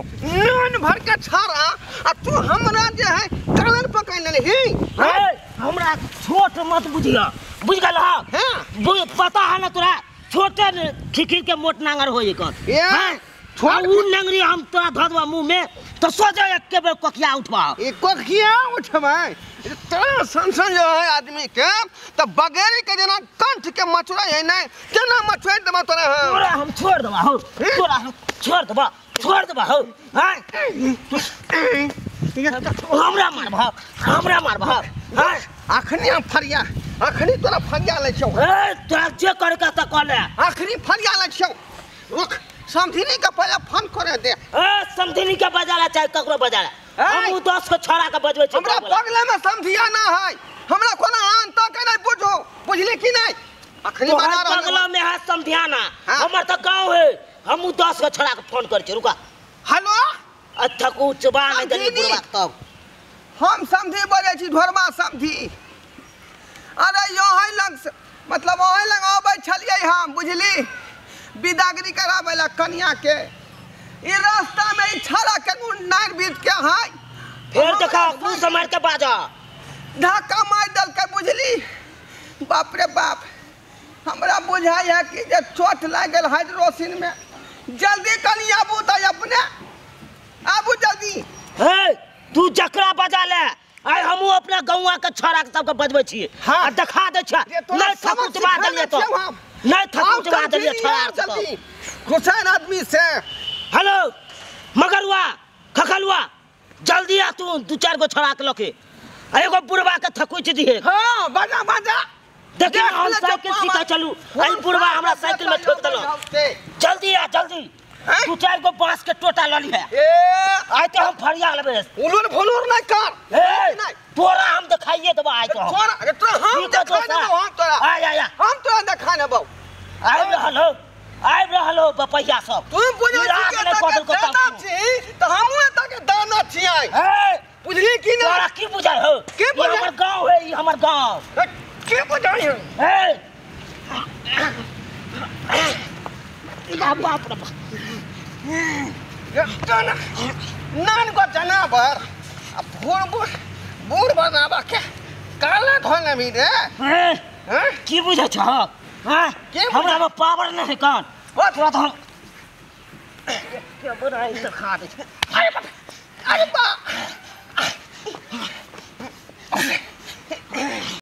none भर के छाड़ा आ तू हमरा जे है कालन पकड़ ले ही हमरा छोट मत बुझिया बुझ गल हां पता है ना तोरा छोटे खिखिर के मोट नांगर होई कर हां छोड़ उ नंगरी हम तोरा धदवा मुंह में तो सोजा एक के बेर कोकिया उठवा ए कोकिया उठबै तेरा संसन जो है आदमी के तो बगैर के जना कंठ के मचुरा है ना केना मचुरा देबा तोरा हम छोड़ देबा हो तोरा हम छोड़ देबा हो हां हमरा मारबा हां अखनी हम फरिया अखनी तोरा फरिया ले छौ तोरा जे करे का त कर ले अखनी फरिया ले छौ रुक समधिनी का पहले फोन करे दे समधिनी के बजाला चाहे ककरो बजाला हम 10 के छोरा के बजबै छी हमरा बगले में समधिया ना है हमरा कोना आन तो के नहीं बुझो बुझली कि नहीं अखनी बजा रहा बगला में है समधिया ना हमर त गांव है हम 10 के छोरा के फोन कर छी रुका हेलो अच्छा को चबा नहीं देनी बुढ़वा तब हम समधी बोले छी ढोरमा समधी अरे यो है लंग मतलब ओहे लंग आबै छलिए हम बुझली विदागरी करावे ला कन्या के ई रास्ता में ई छाड़ा के नार बीत के है फिर देखा तू समझ के बाजा धक्का मार दल के बुझली बाप रे बाप हमरा बुझाई है कि जे चोट लाग गेल हाइड्रोसिन में जल्दी कन्या आबू त अपने आबू जल्दी तू जकरा बजा ले आइ हमहू अपना गौवा के छोरा के सबके बजबै छी आ देखा दे छ नहीं थकुचबा देलिए तो नहीं थकुचबा देलिए छोरा जल्दी हुसैन आदमी से हेलो मगरुआ खखलुआ जल्दी आ तू 2-4 गो छोरा के लके एगो बुढ़वा के थकुच दिए हां बाजा बाजा देखिए हम साइकिल सीखा चलू आई बुढ़वा हमरा साइकिल में ठोक देलो जल्दी आ जल्दी 2-4 गो बांस के टोटा लली है आइ तो हम फरिया लेबे उलुर फुलुर नहीं कर तोरा हम दिखाइए देबो आइ तो तोरा अरे तोरा हम दिखा देबो हम तोरा आ हम तोरा दिखा देबो आइ रहलो बपैया सब तू बुझै छी के दाना छी त हमहु एता के दाना छी आइ बुझली कि ना तोरा की बुझाय हो के बुझाय हमर गांव है ई हमर गांव के बुझाय है बाप रे दाना नान को जनावर बूढ़ बनाबा के काला धोने भी रे की बुझै छ हमरा में पावर नहीं कान तोरा तो हम क्या बनाई तो खा दे अरे बा